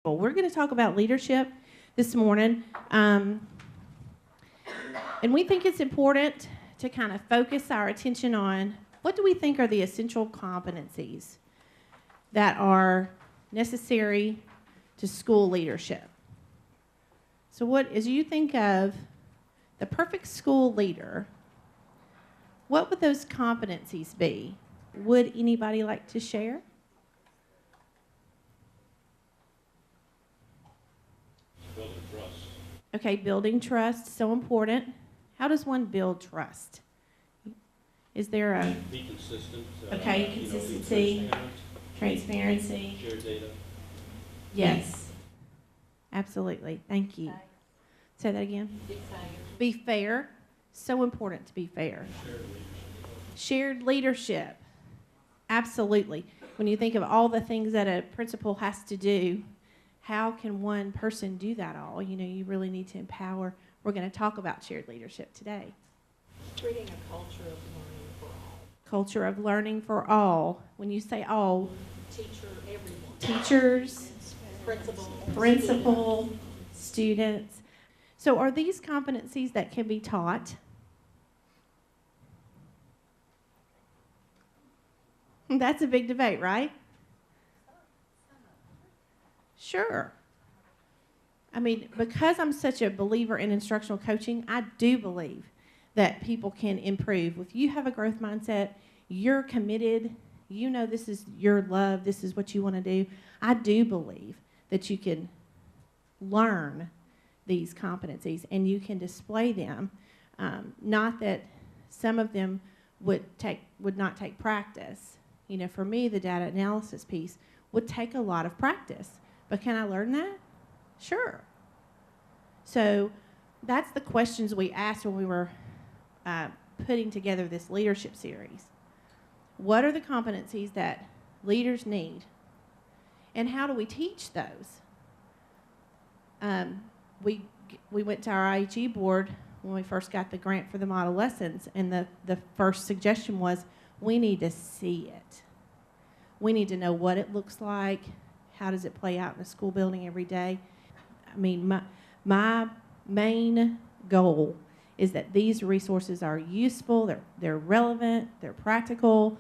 We're going to talk about leadership this morning, and we think it's important to kind of focus our attention on what do we think are the essential competencies that are necessary to school leadership. So as you think of the perfect school leader, what would those competencies be? Would anybody like to share? Building trust. Okay, building trust, so important. How does one build trust? Is there a... Be consistent. Okay, consistency, transparency. Share data. Yes, absolutely. Thank you. Say that again. Be fair. So important to be fair. Shared leadership. Absolutely. When you think of all the things that a principal has to do, how can one person do that all? You know, you really need to empower. We're going to talk about shared leadership today. Creating a culture of learning for all. Culture of learning for all. When you say all, Everyone. teachers, Principal. students. So are these competencies that can be taught? That's a big debate, right? Sure. I mean, because I'm such a believer in instructional coaching, I do believe that people can improve. If you have a growth mindset, you're committed, you know this is your love, this is what you want to do, I do believe that you can learn these competencies and you can display them. Not that some of them would not take practice. You know, for me, the data analysis piece would take a lot of practice. But can I learn that? Sure. So that's the questions we asked when we were putting together this leadership series. What are the competencies that leaders need? And how do we teach those? We went to our IEG board when we first got the grant for the model lessons, and the first suggestion was we need to see it. We need to know what it looks like. How does it play out in a school building every day? I mean, my main goal is that these resources are useful, they're relevant, they're practical,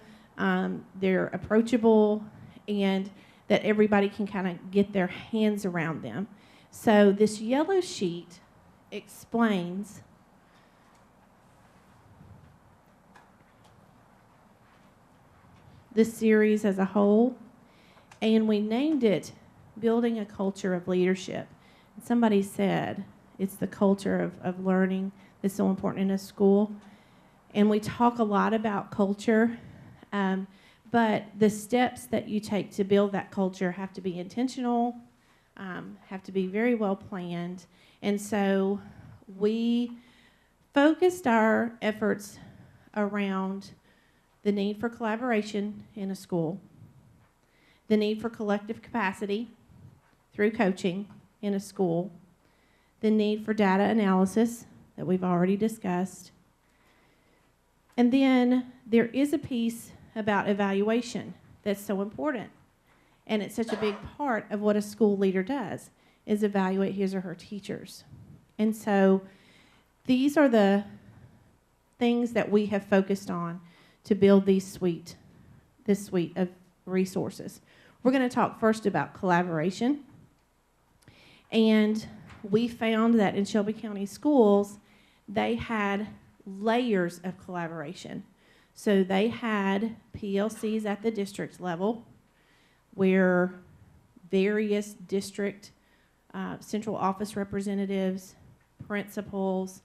they're approachable, and that everybody can kind of get their hands around them. So this yellow sheet explains this series as a whole, and we named it Building a Culture of Leadership. And somebody said it's the culture of learning that's so important in a school. And we talk a lot about culture, but the steps that you take to build that culture have to be intentional, have to be very well planned. And so we focused our efforts around the need for collaboration in a school, the need for collective capacity through coaching in a school, the need for data analysis that we've already discussed, and then there is a piece about evaluation that's so important, and it's such a big part of what a school leader does, is evaluate his or her teachers. And so these are the things that we have focused on to build this suite of resources. We're going to talk first about collaboration. And we found that in Shelby County schools, they had layers of collaboration. So they had PLCs at the district level where various district central office representatives, principals,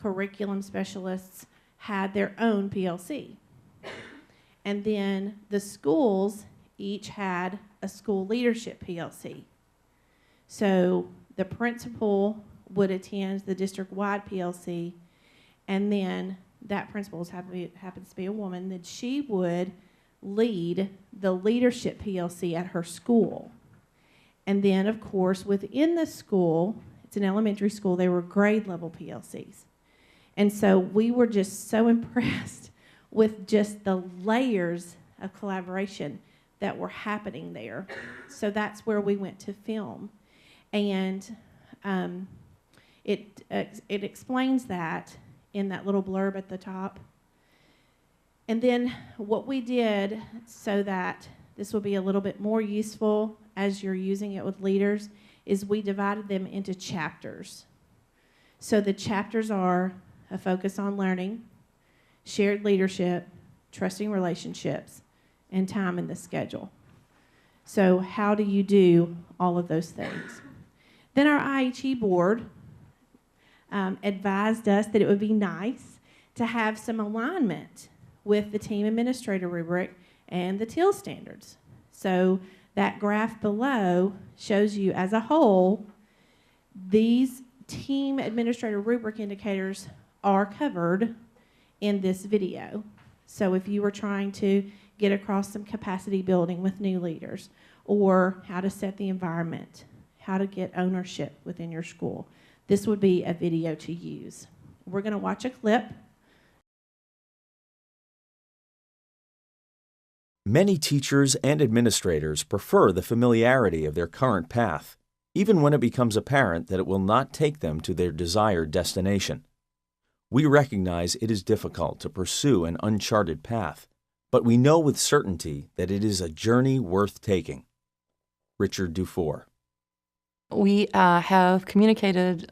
curriculum specialists had their own PLC. And then the schools each had a school leadership PLC. So the principal would attend the district-wide PLC, and then that principal happens to be a woman, that she would lead the leadership PLC at her school. And then, of course, within the school, it's an elementary school, they were grade-level PLCs. And so we were just so impressed with just the layers of collaboration that were happening there. So that's where we went to film. And it explains that in that little blurb at the top. And then what we did so that this will be a little bit more useful as you're using it with leaders is we divided them into chapters. So the chapters are a focus on learning, shared leadership, trusting relationships, and time in the schedule. So how do you do all of those things? Then our IHE board advised us that it would be nice to have some alignment with the team administrator rubric and the TIL standards. So that graph below shows you as a whole, these team administrator rubric indicators are covered in this video. So if you were trying to get across some capacity building with new leaders, or how to set the environment, how to get ownership within your school, this would be a video to use. We're going to watch a clip. Many teachers and administrators prefer the familiarity of their current path, even when it becomes apparent that it will not take them to their desired destination. We recognize it is difficult to pursue an uncharted path, but we know with certainty that it is a journey worth taking. Richard Dufour. We have communicated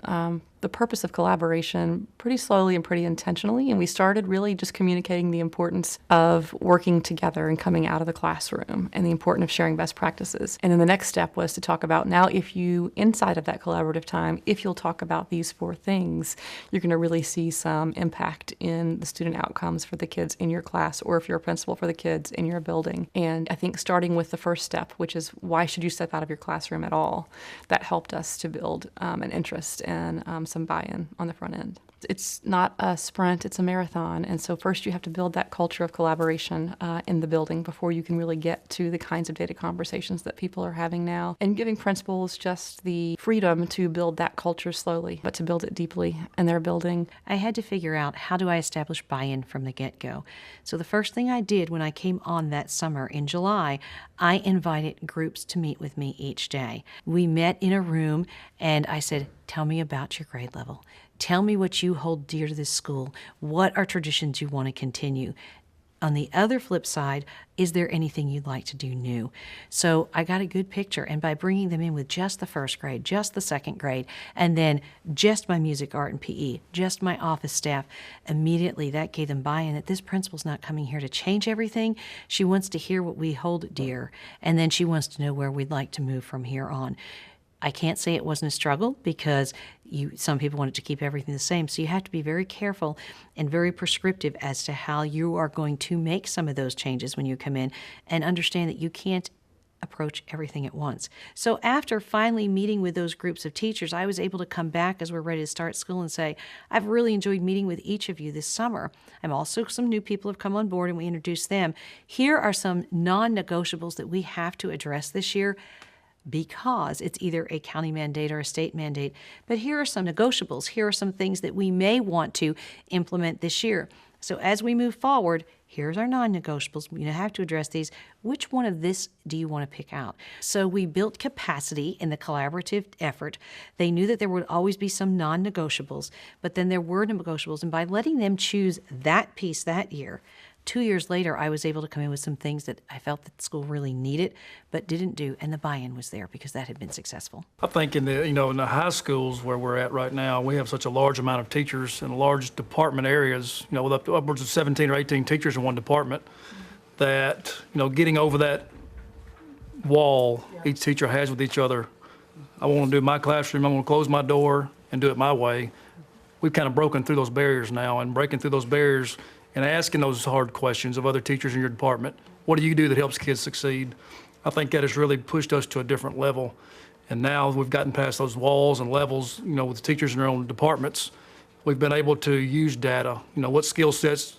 the purpose of collaboration pretty slowly and pretty intentionally, and we started really just communicating the importance of working together and coming out of the classroom and the importance of sharing best practices. And then the next step was to talk about now if you, inside of that collaborative time, if you'll talk about these 4 things, you're going to really see some impact in the student outcomes for the kids in your class, or if you're a principal, for the kids in your building. And I think starting with the first step, which is why should you step out of your classroom at all, that helped us to build an interest and some buy-in on the front end. It's not a sprint, it's a marathon. And so first you have to build that culture of collaboration in the building before you can really get to the kinds of data conversations that people are having now. And giving principals just the freedom to build that culture slowly, but to build it deeply in their building. I had to figure out, how do I establish buy-in from the get-go? So the first thing I did when I came on that summer in July, I invited groups to meet with me each day. We met in a room and I said, tell me about your grade level. Tell me what you hold dear to this school. What are traditions you want to continue? On the other flip side, is there anything you'd like to do new? So I got a good picture, and by bringing them in with just the first grade, just the second grade, and then just my music, art, and PE, just my office staff, immediately that gave them buy-in that this principal's not coming here to change everything. She wants to hear what we hold dear, and then she wants to know where we'd like to move from here on. I can't say it wasn't a struggle because some people wanted to keep everything the same. So you have to be very careful and very prescriptive as to how you are going to make some of those changes when you come in, and understand that you can't approach everything at once. So after finally meeting with those groups of teachers, I was able to come back as we're ready to start school and say, I've really enjoyed meeting with each of you this summer. I'm also, some new people have come on board and we introduced them. Here are some non-negotiables that we have to address this year, because it's either a county mandate or a state mandate. But here are some negotiables. Here are some things that we may want to implement this year. So as we move forward, here's our non-negotiables. We have to address these. Which one of this do you want to pick out? So we built capacity in the collaborative effort. They knew that there would always be some non-negotiables, but then there were negotiables. And by letting them choose that piece that year, 2 years later, I was able to come in with some things that I felt that the school really needed, but didn't do, and the buy-in was there because that had been successful. I think in the high schools where we're at right now, we have such a large amount of teachers in large department areas, with upwards of 17 or 18 teachers in one department, that, getting over that wall each teacher has with each other. I want to do my classroom, I want to close my door and do it my way. We've kind of broken through those barriers now, and breaking through those barriers and asking those hard questions of other teachers in your department. What do you do that helps kids succeed? I think that has really pushed us to a different level. And now we've gotten past those walls and levels, with teachers in their own departments. We've been able to use data. What skill sets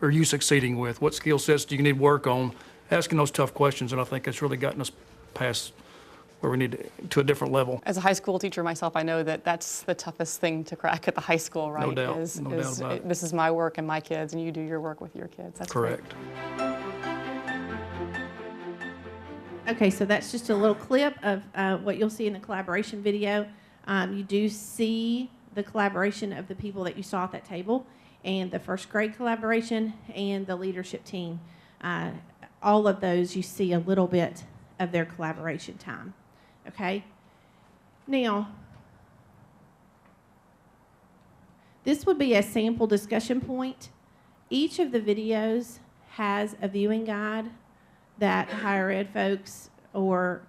are you succeeding with? What skill sets do you need work on? Asking those tough questions, and I think it's really gotten us past where we need to a different level. As a high school teacher myself, I know that that's the toughest thing to crack at the high school, right? No doubt, no doubt about it. This is my work and my kids, and you do your work with your kids. That's correct. Great. Okay, so that's just a little clip of what you'll see in the collaboration video. You do see the collaboration of the people that you saw at that table, and the first grade collaboration and the leadership team. All of those, you see a little bit of their collaboration time. Okay? Now, this would be a sample discussion point. Each of the videos has a viewing guide that higher ed folks, or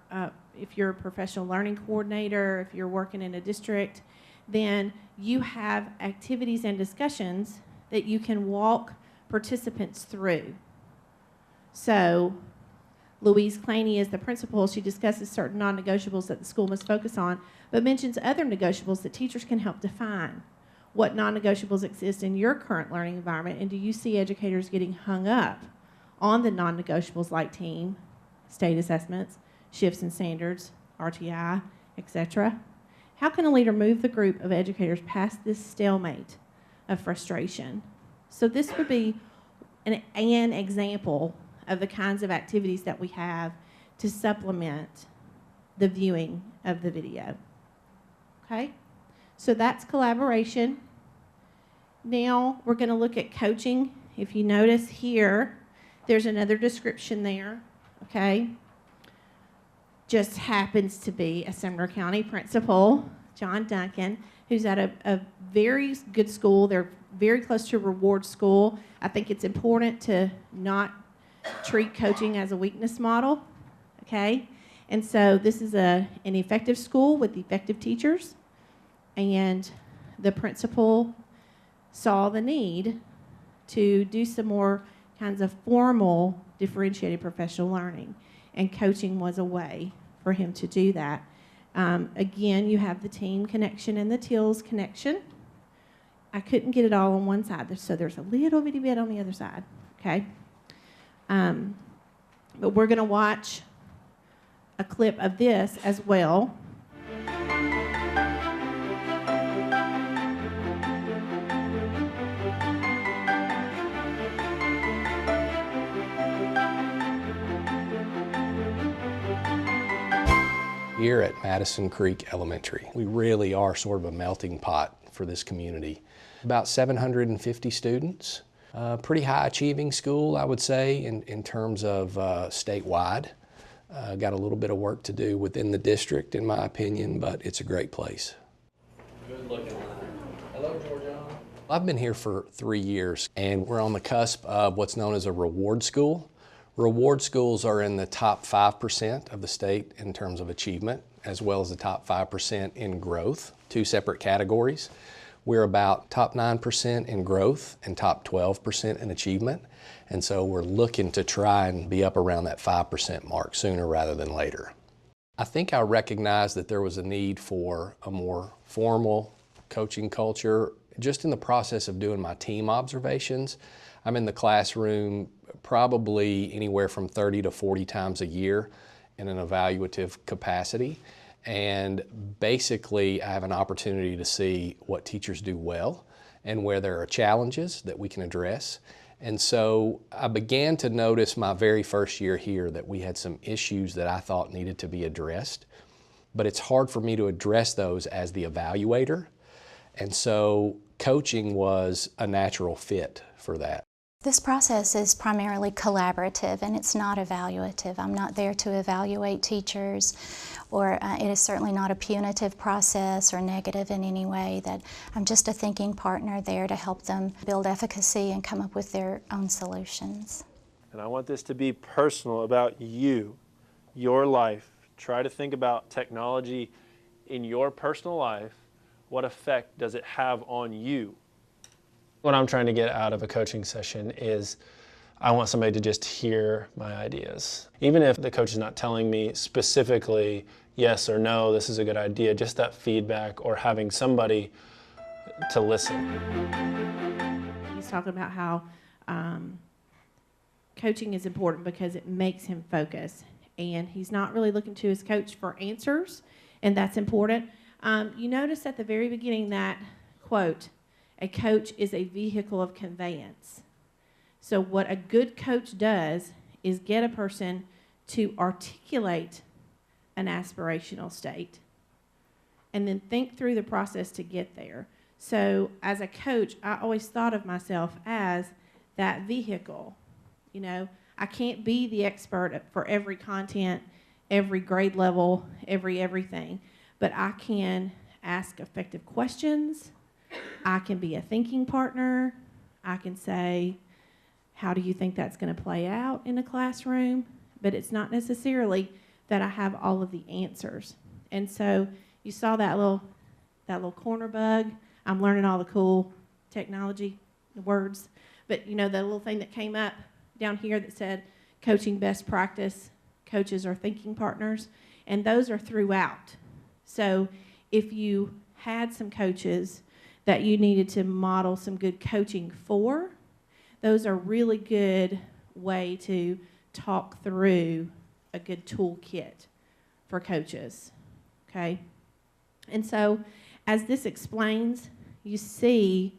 if you're a professional learning coordinator, if you're working in a district, then you have activities and discussions that you can walk participants through. So Louise Claney is the principal. She discusses certain non-negotiables that the school must focus on, but mentions other negotiables that teachers can help define. What non-negotiables exist in your current learning environment, and do you see educators getting hung up on the non-negotiables like team, state assessments, shifts and standards, RTI, etc.? How can a leader move the group of educators past this stalemate of frustration? So this would be an example of the kinds of activities that we have to supplement the viewing of the video. Okay? So that's collaboration. Now we're going to look at coaching. If you notice here, there's another description there, okay? Just happens to be a Sumner County principal, John Duncan, who's at a very good school. They're very close to a reward school. I think it's important to not treat coaching as a weakness model, okay? And so this is an effective school with effective teachers, and the principal saw the need to do some more kinds of formal differentiated professional learning, and coaching was a way for him to do that. Again, you have the team connection and the TILS connection. I couldn't get it all on one side, so there's a little bitty bit on the other side, okay? But we're going to watch a clip of this as well. Here at Madison Creek Elementary, we really are sort of a melting pot for this community. About 750 students, pretty high achieving school, I would say, in terms of statewide. Got a little bit of work to do within the district, in my opinion, but it's a great place. Good looking. Hello, Georgia. I've been here for 3 years, and we're on the cusp of what's known as a reward school. Reward schools are in the top 5% of the state in terms of achievement, as well as the top 5% in growth, two separate categories. We're about top 9% in growth and top 12% in achievement. And so we're looking to try and be up around that 5% mark sooner rather than later. I think I recognized that there was a need for a more formal coaching culture. Just in the process of doing my team observations, I'm in the classroom probably anywhere from 30 to 40 times a year in an evaluative capacity. And basically, I have an opportunity to see what teachers do well and where there are challenges that we can address. And so I began to notice my very first year here that we had some issues that I thought needed to be addressed. But it's hard for me to address those as the evaluator. And so coaching was a natural fit for that. This process is primarily collaborative, and it's not evaluative. I'm not there to evaluate teachers, or it is certainly not a punitive process or negative in any way. That I'm just a thinking partner there to help them build efficacy and come up with their own solutions. And I want this to be personal about you, your life. Try to think about technology in your personal life. What effect does it have on you? What I'm trying to get out of a coaching session is I want somebody to just hear my ideas. Even if the coach is not telling me specifically yes or no, this is a good idea, just that feedback or having somebody to listen. He's talking about how coaching is important because it makes him focus, and he's not really looking to his coach for answers, and that's important. You notice at the very beginning that quote, "A coach is a vehicle of conveyance." So what a good coach does is get a person to articulate an aspirational state and then think through the process to get there. So as a coach, I always thought of myself as that vehicle. You know, I can't be the expert for every content, every grade level, everything, but I can ask effective questions. I can be a thinking partner. I can say, how do you think that's going to play out in a classroom? But it's not necessarily that I have all of the answers. And so you saw that little corner bug. I'm learning all the cool technology words. But you know, the little thing that came up down here that said coaching best practice, coaches are thinking partners, and those are throughout. So if you had some coaches that you needed to model some good coaching for, those are really good way to talk through a good toolkit for coaches, okay? And so as this explains, you see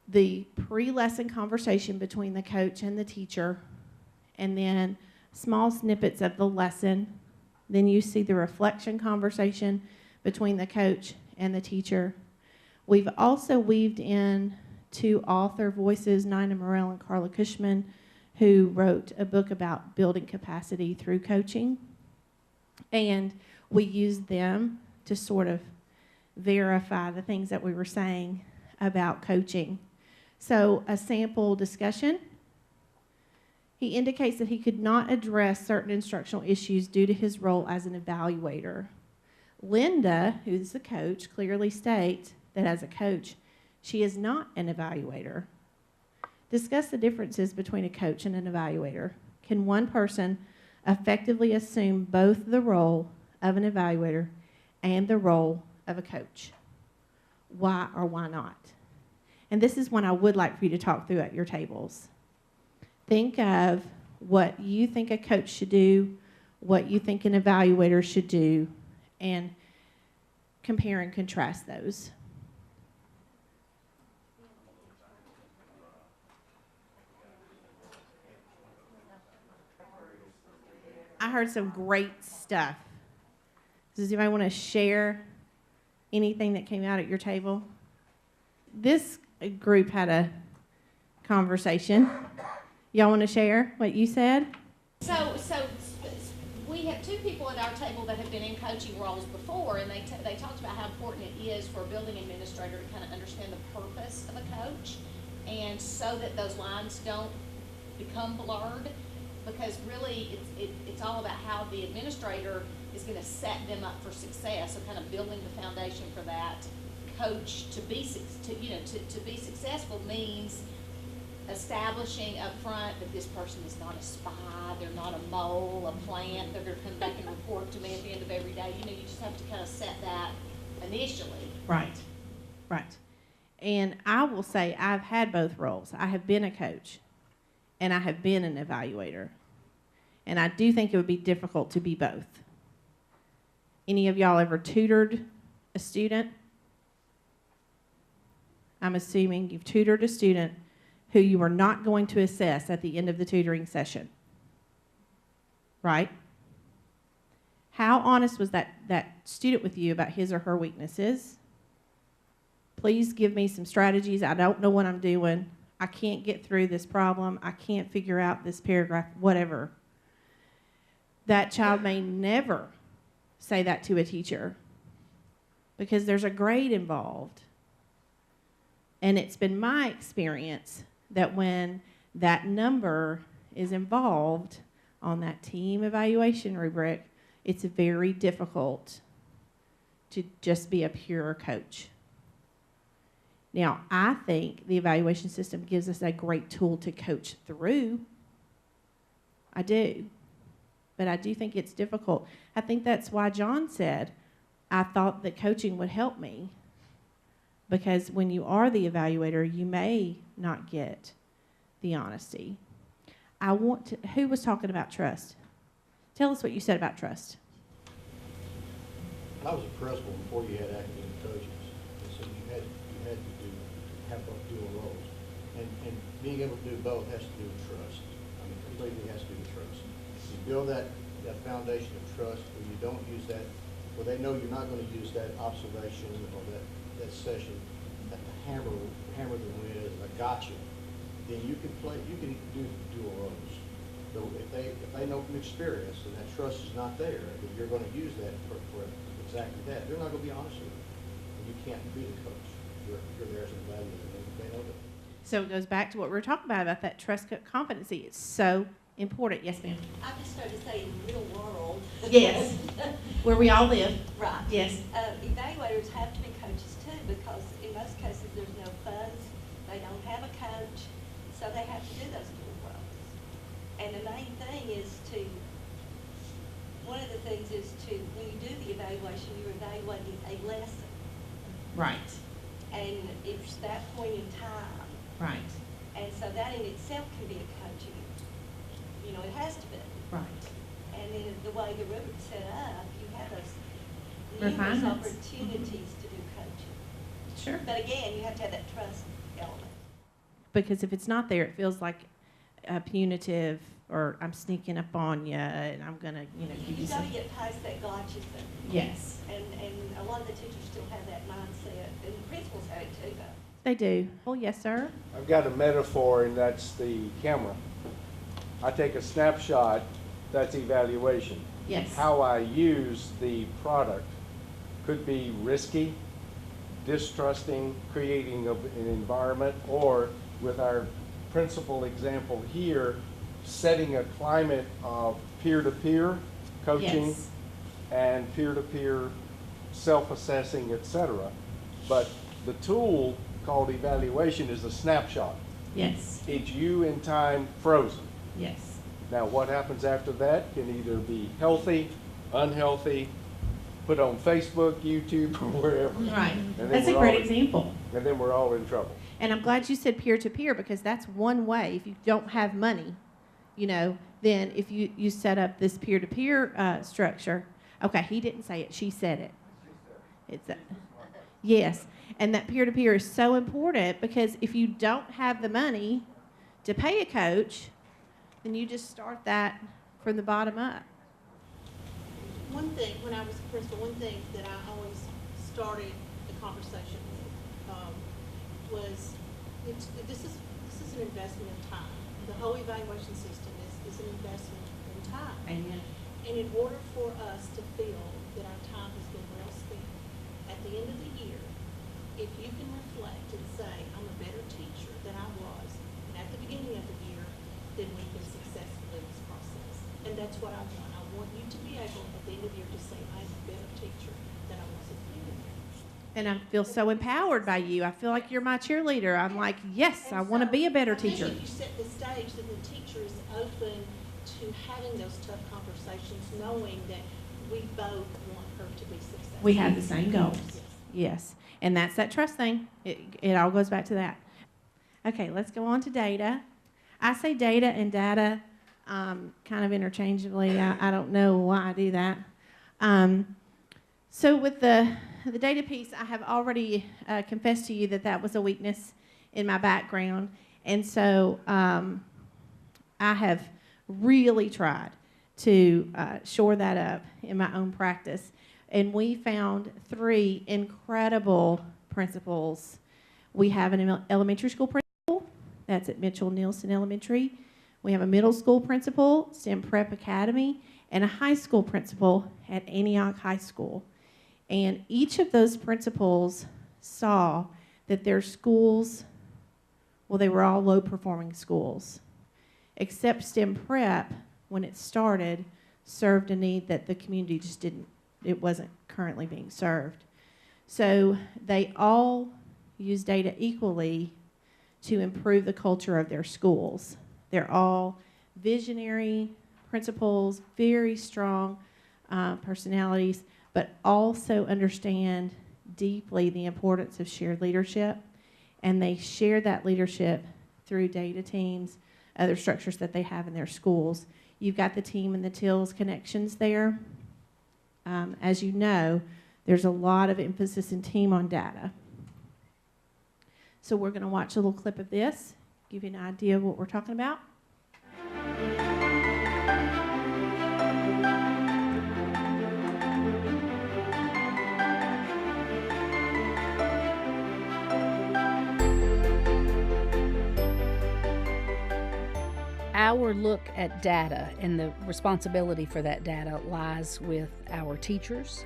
the pre-lesson conversation between the coach and the teacher, and then small snippets of the lesson. Then you see the reflection conversation between the coach and the teacher. We've also weaved in 2 author voices, Nina Morell and Carla Cushman, who wrote a book about building capacity through coaching. And we used them to sort of verify the things that we were saying about coaching. So a sample discussion. He indicates that he could not address certain instructional issues due to his role as an evaluator. Linda, who's the coach, clearly states that as a coach, she is not an evaluator. Discuss the differences between a coach and an evaluator. Can one person effectively assume both the role of an evaluator and the role of a coach? Why or why not? And this is one I would like for you to talk through at your tables. Think of what you think a coach should do, what you think an evaluator should do, and compare and contrast those. I heard some great stuff. Does anybody want to share anything that came out at your table? This group had a conversation. Y'all want to share what you said? So we have 2 people at our table that have been in coaching roles before, and they talked about how important it is for a building administrator to kind of understand the purpose of a coach, and so that those lines don't become blurred, because really it's all about how the administrator is going to set them up for success. So kind of building the foundation for that coach to be successful means establishing up front that this person is not a spy, they're not a mole, a plant, they're going to come back and report to me at the end of every day. You know, you just have to kind of set that initially. Right. And I will say I've had both roles. I have been a coach and I have been an evaluator. And I do think it would be difficult to be both. Any of y'all ever tutored a student? I'm assuming you've tutored a student who you are not going to assess at the end of the tutoring session. Right? How honest was that student with you about his or her weaknesses? Please give me some strategies. I don't know what I'm doing. I can't get through this problem. I can't figure out this paragraph, whatever. That child may never say that to a teacher because there's a grade involved. And it's been my experience that when that number is involved on that team evaluation rubric, it's very difficult to just be a pure coach. Now, I think the evaluation system gives us a great tool to coach through. I do. But I do think it's difficult. I think that's why John said, I thought that coaching would help me. Because when you are the evaluator, you may not get the honesty. Who was talking about trust? Tell us what you said about trust. I was a principal before you had academic coaches. So you had to have both dual roles. And being able to do both has to do with trust. I mean, completely has to do with trust. You build that foundation of trust where you don't use that, where they know you're not going to use that observation or that session at the hammer them with a gotcha, then you can do dual roles. So if they know from experience and that trust is not there, that you're going to use that for exactly that, they're not going to be honest with you. And you can't be the coach. You're there as an evaluator. They know that. So it goes back to what we were talking about that trust competency. It's so important. Yes, ma'am. I just started to say in the real world. Yes. Where we all live. Right. Yes. Evaluators have to be coaches too, because in most cases there's no funds, they don't have a coach, so they have to do those dual roles. And the main thing is one of the things is when you do the evaluation, you're evaluating a lesson. Right. And it's that point in time. Right. And so that in itself can be a coaching. It has to be. Right. And then the way the rubric's set up, you have those numerous opportunities to do coaching. Sure. But again, you have to have that trust element. Because if it's not there, it feels like punitive, or I'm sneaking up on you, and I'm gonna, give you got to some. get past that gotcha thing. Yes. And a lot of the teachers still have that mindset, and the principals have it too, though. They do. Oh, yes, sir. I've got a metaphor, and that's the camera. I take a snapshot, that's evaluation. Yes. How I use the product could be risky, distrusting, creating an environment, or with our principal example here, setting a climate of peer-to-peer coaching, yes, and peer-to-peer self-assessing, etc. But the tool called evaluation is a snapshot. Yes. It's you in time frozen. Yes. Now what happens after that can either be healthy, unhealthy, put on Facebook, YouTube, or wherever. Right. That's a great example. And then we're all in trouble. And I'm glad you said peer-to-peer, because that's one way. If you don't have money, then if you set up this peer-to-peer structure. Okay, he didn't say it. She said it. It's yes. And that peer-to-peer is so important, because if you don't have the money to pay a coach, then you just start that from the bottom up. One thing, when I was a principal, one thing that I always started the conversation with was, this is an investment in time. The whole evaluation system is an investment in time. Amen. And in order for us to feel that our time has been well spent, at the end of the year, if you can reflect and say, I'm a better teacher than I was at the beginning of the year, then we've been successful in this process. And that's what I want. I want you to be able, at the end of the year, to say, I'm a better teacher than I was at the beginning of the year. And I feel so empowered by you. I feel like you're my cheerleader. I'm like, yes, I want to be a better teacher. If you set the stage, then the teacher is open to having those tough conversations, knowing that we both want her to be successful. We have the same goals. Yes. And that's that trust thing. It all goes back to that. Okay, let's go on to data. I say data and data kind of interchangeably. I don't know why I do that. So with the data piece, I have already confessed to you that was a weakness in my background. And so I have really tried to shore that up in my own practice. And we found 3 incredible principals. We have an elementary school principal, that's at MITCHELL-NEILSON Elementary. We have a middle school principal, STEM Prep Academy, and a high school principal at Antioch High School. And each of those principals saw that their schools, well, they were all low-performing schools, except STEM Prep, when it started, served a need that the community just it wasn't currently being served. So they all use data equally to improve the culture of their schools. They're all visionary principals, very strong personalities, but also understand deeply the importance of shared leadership. And they share that leadership through data teams, other structures that they have in their schools. You've got the team and the TILS connections there. As you know, there's a lot of emphasis in team on data. So we're going to watch a little clip of this, give you an idea of what we're talking about. look at data, and the responsibility for that data lies with our teachers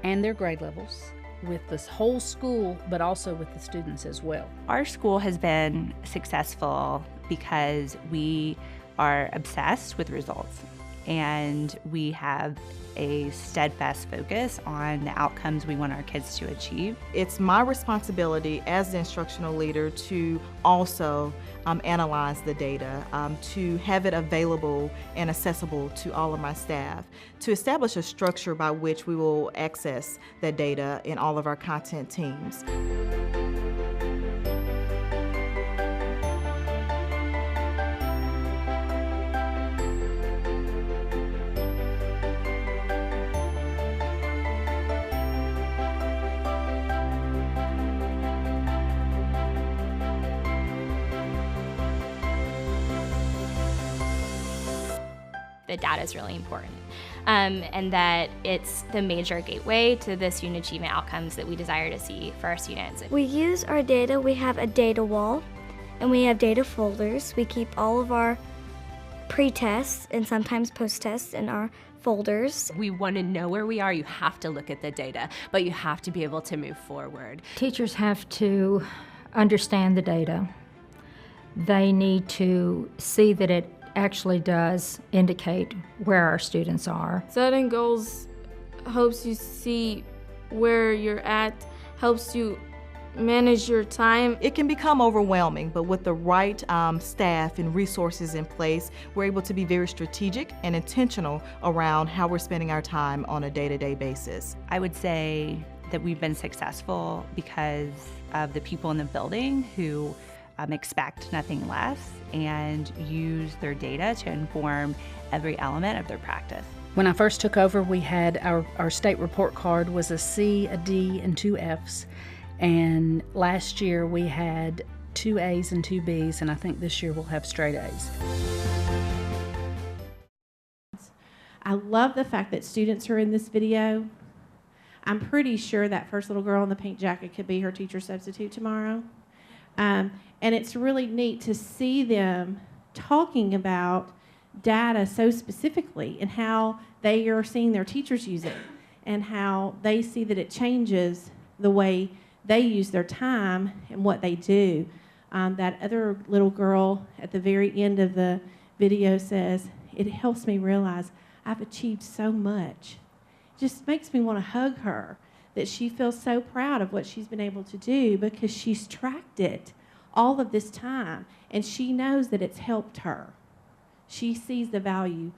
and their grade levels, with this whole school, but also with the students as well. Our school has been successful because we are obsessed with results, and we have a steadfast focus on the outcomes we want our kids to achieve. It's my responsibility as the instructional leader to also analyze the data, to have it available and accessible to all of my staff, to establish a structure by which we will access that data in all of our content teams. The data is really important, and that it's the major gateway to the student achievement outcomes that we desire to see for our students. We use our data. We have a data wall, and we have data folders. We keep all of our pre-tests and sometimes post-tests in our folders. We want to know where we are. You have to look at the data, but you have to be able to move forward. Teachers have to understand the data. They need to see that it actually does indicate where our students are. Setting goals helps you see where you're at, helps you manage your time. It can become overwhelming, but with the right staff and resources in place, we're able to be very strategic and intentional around how we're spending our time on a day-to-day basis. I would say that we've been successful because of the people in the building who expect nothing less and use their data to inform every element of their practice. When I first took over, we had our state report card was a C, a D, and 2 Fs. And last year we had 2 A's and 2 B's, and I think this year we'll have straight A's. I love the fact that students are in this video. I'm pretty sure that first little girl in the pink jacket could be her teacher substitute tomorrow. And it's really neat to see them talking about data so specifically and how they are seeing their teachers use it and how they see that it changes the way they use their time and what they do. That other little girl at the very end of the video says, "It helps me realize I've achieved so much." It just makes me want to hug her, that she feels so proud of what she's been able to do because she's tracked it all of this time, and she knows that it's helped her. She sees the value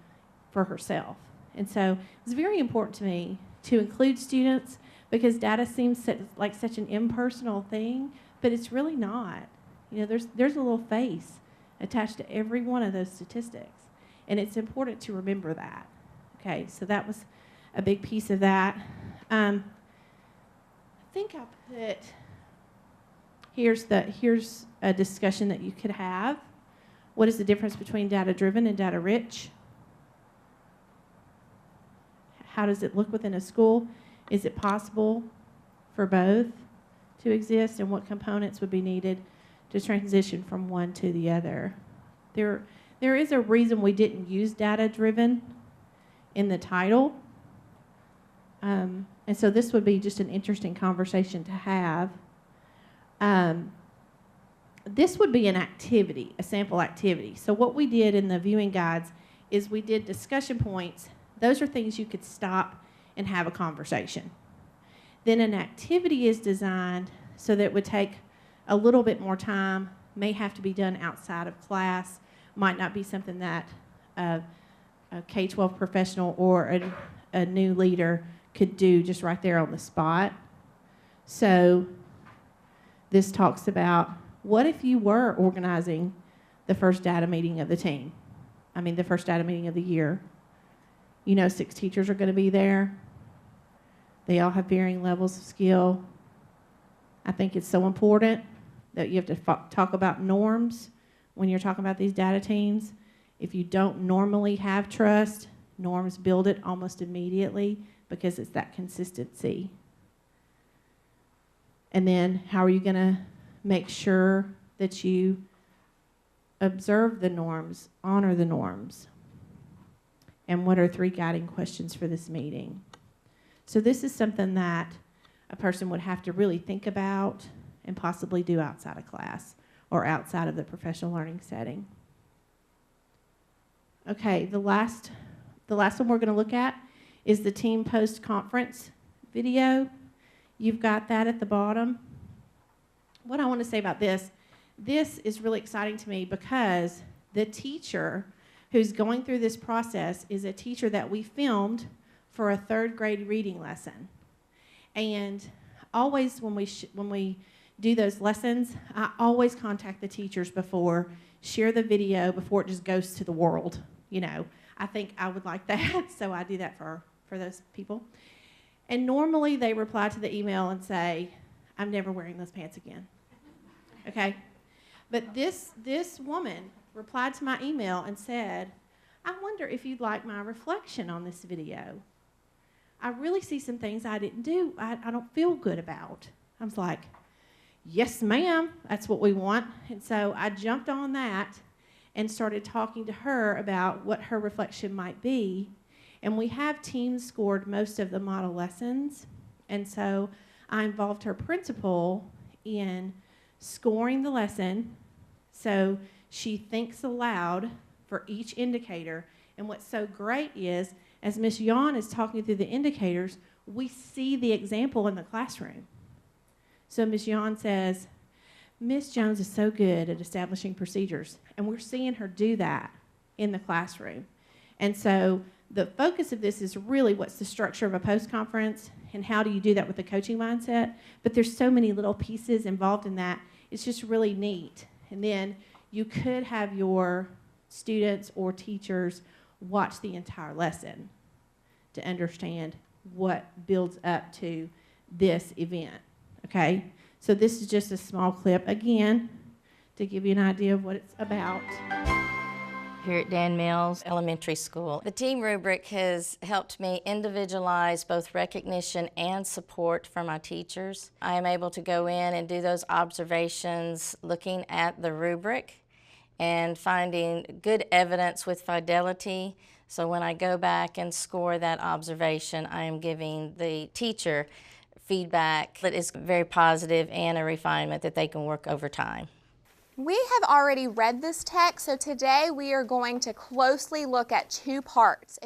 for herself. And so it's very important to me to include students because data seems like such an impersonal thing, but it's really not. You know, there's a little face attached to every one of those statistics, and it's important to remember that. Okay, so that was a big piece of that. I think I put, here's a discussion that you could have. What is the difference between data-driven and data-rich? How does it look within a school? Is it possible for both to exist, and what components would be needed to transition from one to the other? There is a reason we didn't use data-driven in the title. And so this would be just an interesting conversation to have. This would be an activity, a sample activity. So what we did in the viewing guides is we did discussion points. Those are things you could stop and have a conversation. Then an activity is designed so that it would take a little bit more time, may have to be done outside of class, might not be something that a K-12 professional or a new leader could do just right there on the spot. So this talks about, what if you were organizing the first data meeting of the team? I mean, the first data meeting of the year. You know, 6 teachers are going to be there. They all have varying levels of skill. I think it's so important that you have to talk about norms when you're talking about these data teams. If you don't normally have trust, norms build it almost immediately because it's that consistency. And then how are you going to make sure that you observe the norms, honor the norms. And what are 3 guiding questions for this meeting? So this is something that a person would have to really think about and possibly do outside of class or outside of the professional learning setting. Okay, the last one we're going to look at is the team post-conference video. You've got that at the bottom. What I want to say about this is really exciting to me because the teacher who's going through this process is a teacher that we filmed for a 3rd grade reading lesson. And always when we do those lessons, I always contact the teachers before, share the video before it just goes to the world. You know, I think I would like that, so I do that for those people. And normally they reply to the email and say, I'm never wearing those pants again. Okay? But this woman replied to my email and said, I wonder if you'd like my reflection on this video. I really see some things I didn't do, I don't feel good about. I was like, yes, ma'am, that's what we want. And so I jumped on that and started talking to her about what her reflection might be. And we have team scored most of the model lessons. And so I involved her principal in scoring the lesson so she thinks aloud for each indicator. And what's so great is, as Ms. Yon is talking through the indicators, we see the example in the classroom. So Ms. Yon says, Ms. Jones is so good at establishing procedures, and we're seeing her do that in the classroom. And so the focus of this is really what's the structure of a post-conference and how do you do that with the coaching mindset. But there's so many little pieces involved in that. It's just really neat. And then you could have your students or teachers watch the entire lesson to understand what builds up to this event, okay? So this is just a small clip, again, to give you an idea of what it's about. Here at Dan Mills Elementary School, the team rubric has helped me individualize both recognition and support for my teachers. I am able to go in and do those observations looking at the rubric and finding good evidence with fidelity. So when I go back and score that observation, I am giving the teacher feedback that is very positive and a refinement that they can work over time. We have already read this text, so today we are going to closely look at 2 parts.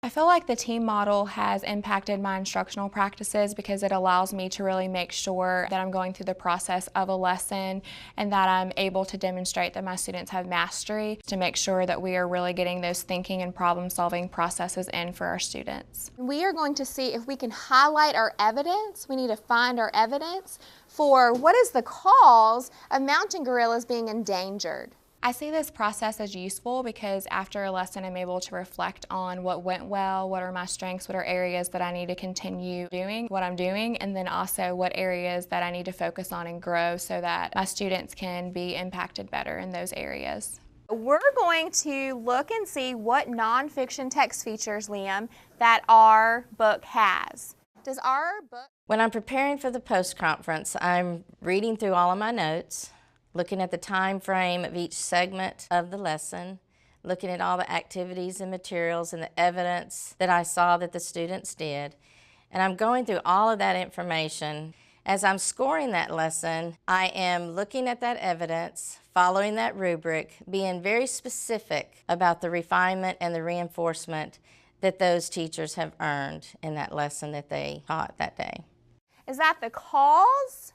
I feel like the team model has impacted my instructional practices because it allows me to really make sure that I'm going through the process of a lesson and that I'm able to demonstrate that my students have mastery to make sure that we are really getting those thinking and problem-solving processes in for our students. We are going to see if we can highlight our evidence. We need to find our evidence for what is the cause of mountain gorillas being endangered. I see this process as useful because after a lesson I'm able to reflect on what went well, what are my strengths, what are areas that I need to continue doing what I'm doing, and then also what areas that I need to focus on and grow so that my students can be impacted better in those areas. We're going to look and see what nonfiction text features, Liam, that our book has. Does our book... When I'm preparing for the post-conference, I'm reading through all of my notes, looking at the time frame of each segment of the lesson, looking at all the activities and materials and the evidence that I saw that the students did. And I'm going through all of that information. As I'm scoring that lesson, I am looking at that evidence, following that rubric, being very specific about the refinement and the reinforcement that those teachers have earned in that lesson that they taught that day. Is that the cause?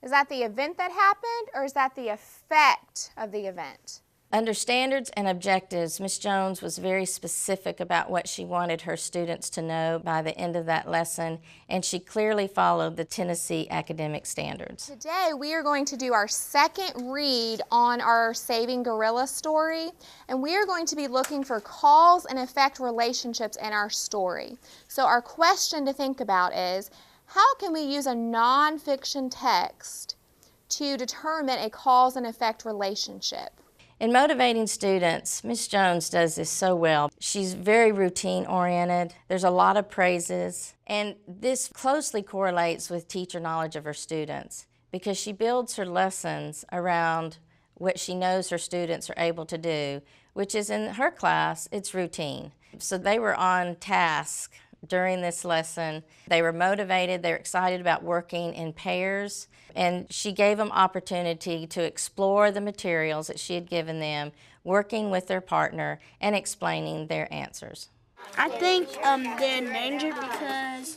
Is that the event that happened, or is that the effect of the event? Under standards and objectives, Ms. Jones was very specific about what she wanted her students to know by the end of that lesson, and she clearly followed the Tennessee academic standards. Today we are going to do our second read on our Saving Gorilla story, and we are going to be looking for cause and effect relationships in our story. So our question to think about is, how can we use a nonfiction text to determine a cause and effect relationship? In motivating students, Ms. Jones does this so well. She's very routine-oriented. There's a lot of praises, and this closely correlates with teacher knowledge of her students because she builds her lessons around what she knows her students are able to do, which is in her class, it's routine. So they were on task during this lesson. They were motivated, they were excited about working in pairs, and she gave them opportunity to explore the materials that she had given them, working with their partner and explaining their answers. I think they're endangered because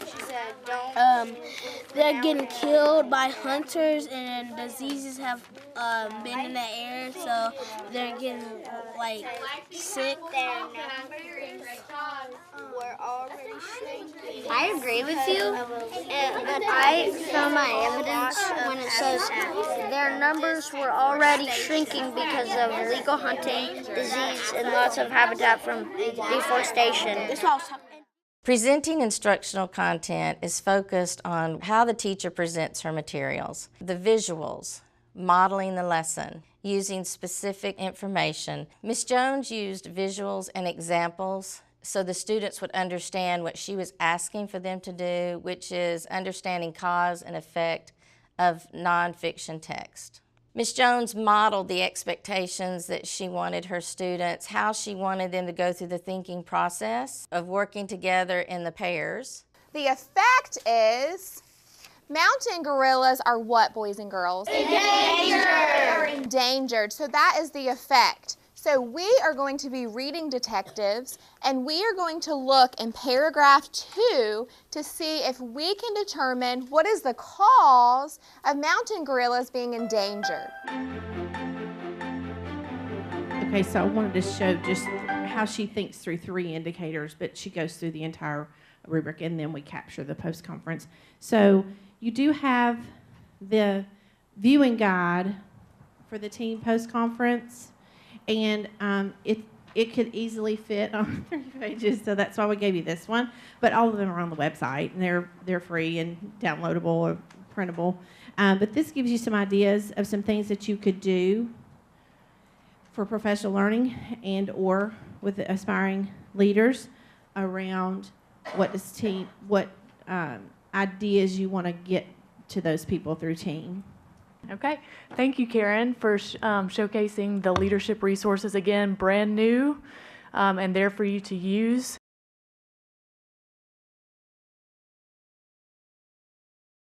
they're getting killed by hunters and diseases have been in the air, so they're getting like sick. Their numbers were already shrinking. I agree with you. I found my evidence when it says their numbers were already shrinking because of illegal hunting, disease, and loss of habitat from deforestation. Presenting instructional content is focused on how the teacher presents her materials, the visuals, modeling the lesson, using specific information. Ms. Jones used visuals and examples so the students would understand what she was asking for them to do, which is understanding cause and effect of nonfiction text. Ms. Jones modeled the expectations that she wanted her students, how she wanted them to go through the thinking process of working together in the pairs. The effect is mountain gorillas are what, boys and girls? Endangered. They're endangered. So that is the effect. So we are going to be reading detectives, and we are going to look in paragraph 2 to see if we can determine what is the cause of mountain gorillas being endangered. Okay, so I wanted to show just how she thinks through 3 indicators, but she goes through the entire rubric, and then we capture the post-conference. So you do have the viewing guide for the team post-conference, and it could easily fit on 3 pages, so that's why we gave you this one. But all of them are on the website, and they're free and downloadable or printable. But this gives you some ideas of some things that you could do for professional learning and or with the aspiring leaders around what ideas you want to get to those people through team. Okay, thank you, Karen, for showcasing the leadership resources again, brand new and there for you to use.